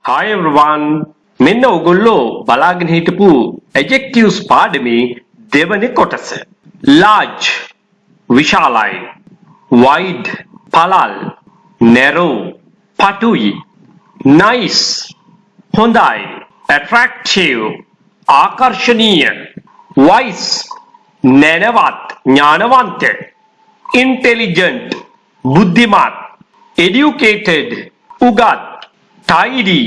Hi everyone. මෙන්න ඔයගොල්ලෝ බලාගෙන හිටපු adjectives පාඩමේ දෙවැනි කොටස. Large විශාලයි, wide පළල්, narrow පටුයි, nice හොඳයි, attractive ආකර්ෂණීය, wise නැනවත් ඥානවන්ත, intelligent බුද්ධිමත්, educated උගත්, tidy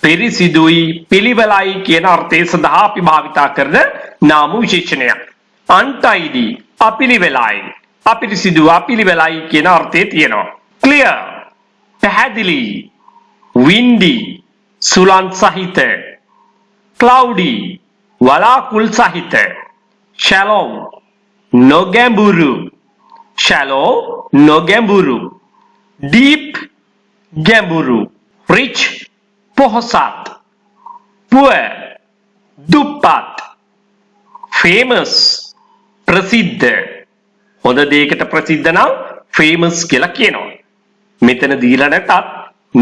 පිරිසිදුයි පිළිවෙලයි කියන අර්ථය සඳහා අපි භාවිතා කරන නාම විශේෂණයක්. untidy අපිළිවෙලයි අපිරිසිදු අපිළිවෙලයි කියන අර්ථය තියෙනවා. clear පැහැදිලි, windy සුළං සහිත, cloudy වලාකුළු සහිත, shallow නොගැඹුරු shallow නොගැඹුරු, deep ගැඹුරු, rich පොහොසත්, poor දුප්පත්, famous ප්‍රසිද්ධ. හොඳ දෙයකට ප්‍රසිද්ධ නම් famous කියලා කියනවා. මෙතන දීලා නැතත්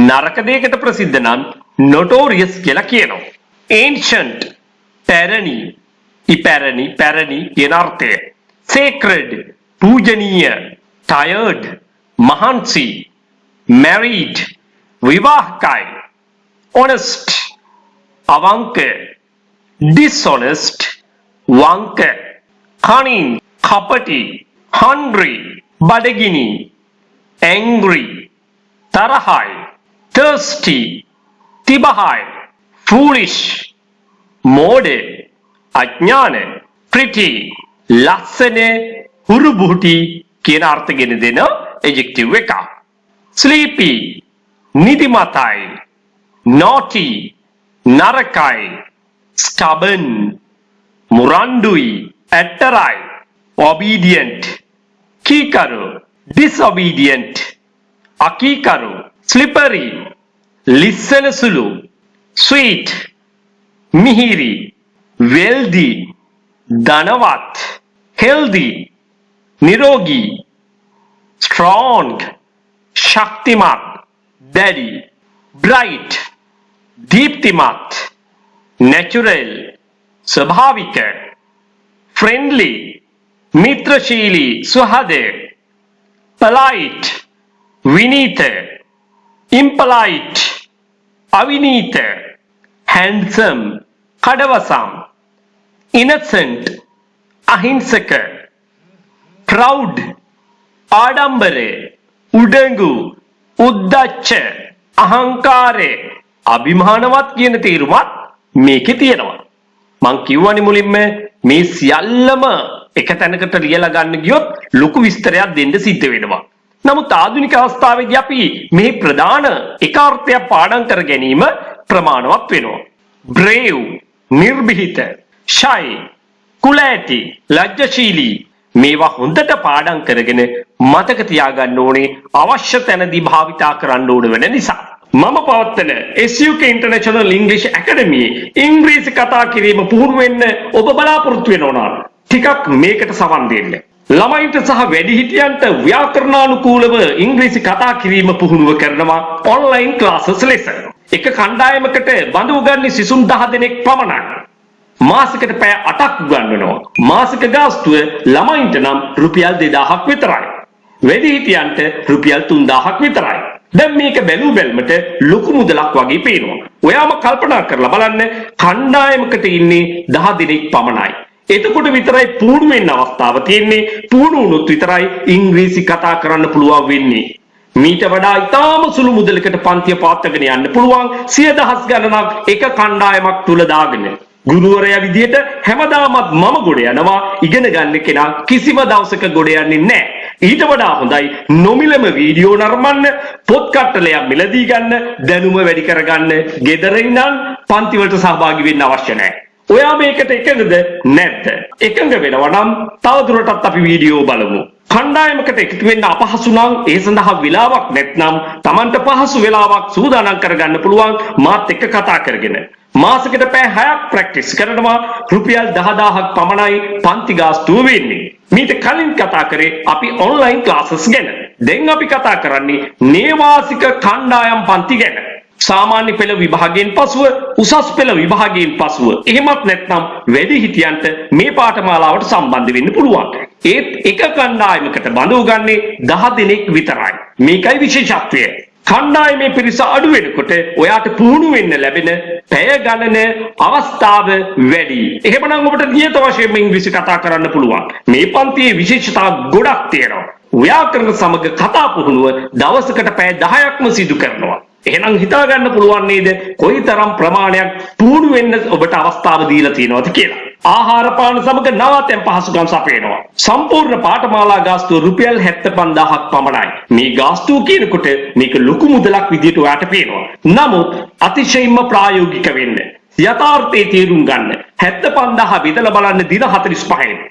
නරක දෙයකට ප්‍රසිද්ධ නම් notorious කියලා කියනවා. ancient පැරණි, ඉපැරණි පැරණි කියන අර්ථය. sacred පූජනීය, tired මහන්සි, married විවාහකයි, honest අවංක, dishonest වංක, cunning කපටි, hungry බඩගිනි, angry තරහයි, thirsty තිබහයි, foolish මෝඩ අඥාන, pretty ලස්සන හුරුබුහුටි කියන අර්ථ ගෙන දෙන adjective එකක්. sleepy නිදිමතයි, naughty නරකයි, stubborn මුරණ්ඩුයි ඇට්ටරයි, obedient කීකරු, disobedient අකීකරු, slippery ලිස්සන සුළු, sweet මිහිරි, wealthy ධනවත්, healthy නිරෝගී, strong ශක්තිමත් දැඩි, bright දීප්තිමත්, natural ස්වභාවික, friendly මිත්‍රශීලී සුහද, polite විනීත, impolite අවිනීත, handsome කඩවසම්, innocent අහිංසක, proud ආඩම්බරය, උඩඟු උද්දච්ච අහංකාරය අභිමානවත් කියන තේරුමත් මේකේ තියෙනවා. මං කියවනේ මුලින්ම මේ සියල්ලම එක තැනකට ලියලා ගන්න ගියොත් ලොකු විස්තරයක් දෙන්න සිද්ධ වෙනවා. නමුත් ආධුනික අවස්ථාවේදී අපි මේ ප්‍රධාන එක අර්ථයක් පාඩම් කර ගැනීම ප්‍රමාණවත් වෙනවා. brave නිර්භීත, shy කුලෑටි ලැජ්ජශීලී මේවා හොඳට පාඩම් කරගෙන මතක තියාගන්න ඕනේ අවශ්‍ය තැනදී භාවිතා කරන්න ඕන වෙන නිසා. මම පවත්වන SUK International English Academy ඉංග්‍රීසි කතා කිරීම පුහුණු වෙන්න ඔබ බලාපොරොත්තු වෙනවා නම් ටිකක් මේකට සවන් දෙන්න. ළමයින්ට සහ වැඩිහිටියන්ට ව්‍යාකරණානුකූලව ඉංග්‍රීසි කතා කිරීම පුහුණුව කරනවා online classes ලෙස. එක කණ්ඩායමකට බඳු ගන්න සිසුන් 10 දෙනෙක් පමණයි. මාසිකට පැය 8ක් උගන්වනවා. මාසික ගාස්තුව ළමයින්ට නම් රුපියල් 2000ක් විතරයි. වැඩිහිටියන්ට රුපියල් 3000ක් විතරයි. දැන් මේක බැලු බැලමට ලොකු මුදලක් වගේ පේනවා. ඔයාම කල්පනා කරලා බලන්න කණ්ඩායමකට ඉන්නේ 10 දෙනෙක් පමණයි. එතකොට විතරයි පුහුණු වෙන්න අවස්ථාව තියෙන්නේ. පුහුණු වුණොත් විතරයි ඉංග්‍රීසි කතා කරන්න පුළුවන් වෙන්නේ. මීට වඩා ඉතාම සුළු මුදලකට පන්තිය පවත්වාගෙන යන්න පුළුවන් 100,000 ගණනක් එක කණ්ඩායමක් තුල දාගෙන. ගුරුවරයා විදියට හැමදාමත් මම ගොඩ යනවා, ඉගෙන ගන්න කෙනා කිසිම දවසක ගොඩ යන්නේ නැහැ. ඊට වඩා හොඳයි නොමිලම වීඩියෝ නරඹන්න, පොත් කට්ටලයක් මිලදී ගන්න, දැනුම වැඩි කරගන්න. ගෙදර ඉඳන් පන්ති වලට සහභාගී වෙන්න අවශ්‍ය නැහැ. ඔයා මේකට එකඟද නැද්ද? එකඟ වෙනවා නම් තවදුරටත් අපි වීඩියෝ බලමු. කණ්ඩායමකට එකතු වෙන්න අපහසු නම් ඒ සඳහා වෙලාවක් නැත්නම් Tamanට පහසු වෙලාවක් සූදානම් කරගන්න පුළුවන් මාත් එක්ක කතා කරගෙන. මාසෙකට පැය 6ක් ප්‍රැක්ටිස් කරනවා රුපියල් 10000ක් පමණයි පන්ති ගාස්තුව වෙන්නේ. මීට කලින් කතා කරේ අපි ඔන්ලයින් ක්ලාසස් ගැන. දැන් අපි කතා කරන්නේ නේවාසික කණ්ඩායම් පන්ති ගැන. සාමාන්‍ය පෙළ විභාගයෙන් පසුව උසස් පෙළ විභාගයෙන් පසුව එහෙමත් නැත්නම් වැඩිහිටියන්ට මේ පාඨමාලාවට සම්බන්ධ වෙන්න පුළුවන්. ඒත් එක කණ්ඩායමකට බඳව ගන්නේ 10 දෙනෙක් විතරයි. මේකයි විශේෂත්වය. කණ්ඩායමේ පිරිස අඩු වෙනකොට ඔයාට පුහුණු වෙන්න ලැබෙන පැය ගණන අවස්ථාව වැඩි. එහෙමනම් ඔබට නියත වශයෙන්ම ඉංග්‍රීසි කතා කරන්න පුළුවන්. මේ පන්තියේ විශේෂතා ගොඩක් තියෙනවා. ව්‍යාකරණ සමග කතා පුහුණුව දවසකට පැය 10ක්ම සිදු කරනවා. එහෙනම් හිතා ගන්න පුළුවන් නේද කොයිතරම් ප්‍රමාණයක් පුහුණු වෙන්න ඔබට අවස්ථාව දීලා තියෙනවද කියලා. ආහාර පාන සමග නවාතැන් පහසුකම් සපයනවා. සම්පූර්ණ පාඨමාලා ගාස්තුව රුපියල් 75000ක් පමණයි. මේ ගාස්තුව කියනකොට මේක ලොකු මුදලක් විදියට ඔයාට පේනවා. නමුත් අතිශයින්ම ප්‍රායෝගික වෙන්න. යථාර්ථයේ තේරුම් ගන්න. 75000 බෙදලා බලන්න දින 45න්.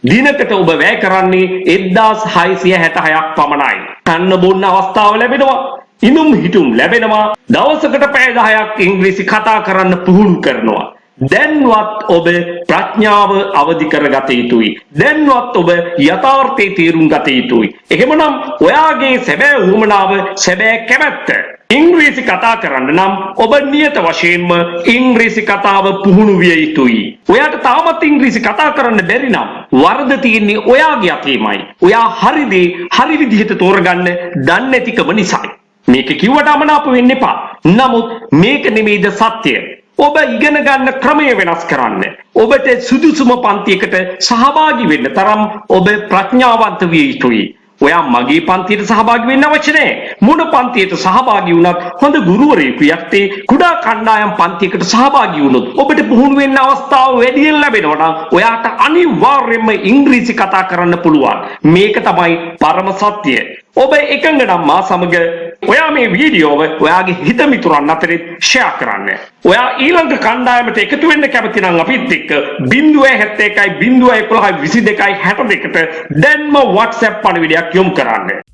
දිනකට ඔබ වැය කරන්නේ 1666ක් පමණයි. කන්න බොන්න අවස්ථාව ලැබෙනවා. ඉනුම් හිටුම් ලැබෙනවා. දවසකට පැය 10ක් ඉංග්‍රීසි කතා කරන්න පුහුණු කරනවා. දැන්වත් ඔබ ප්‍රඥාව අවදි කරගත යුතුයි. දැන්වත් ඔබ යථාර්ථයේ තේරුම් ගත යුතුයි. එහෙමනම් ඔයාගේ සැබෑ උවමනාව සැබෑ කැමැත්ත ඉංග්‍රීසි කතා කරන්න නම් ඔබ නියත වශයෙන්ම ඉංග්‍රීසි කතාව පුහුණු විය යුතුයි. ඔයාට තාමත් ඉංග්‍රීසි කතා කරන්න බැරි නම් වරද තියෙන්නේ ඔයාගේ අතේමයි. ඔයා හරි දේ හරි විදිහට තෝරගන්න දන්නේ නැතිකම නිසායි. මේක කිව්වට අමනාප වෙන්න එපා. නමුත් මේක නෙමෙයිද සත්‍ය. ඔබ ඉගෙන ගන්න ක්‍රමය වෙනස් කරන්න. ඔබට සුදුසුම පන්තියකට සහභාගී වෙන්න තරම් ඔබ ප්‍රඥාවන්ත විය යුතුයි. ඔයා මගේ පන්තියට සහභාගී වෙන්න අවශ්‍ය නැහැ. මොන පන්තියට සහභාගී වුණත් හොඳ ගුරුවරයෙකු යත්තේ කුඩා කණ්ඩායම් පන්තියකට සහභාගී වුණොත් ඔබට පුහුණු වෙන්න අවස්ථාව වැඩියෙන් ලැබෙනවා නම් ඔයාට අනිවාර්යයෙන්ම ඉංග්‍රීසි කතා කරන්න පුළුවන්. මේක තමයි පරම සත්‍යය. ඔබ එකඟ නම් මා සමග ඔයා මේ වීඩියෝව ඔයාගේ හිත මිතුරන් අතරේ ෂෙයා කරන්න. ඔයා ඊළඟ කණ්ඩායමට එකතු වෙන්න කැමති නම් අපිත් එක්ක 071 011 22 62ට දැන්ම WhatsApp පණිවිඩයක් යොමු කරන්න.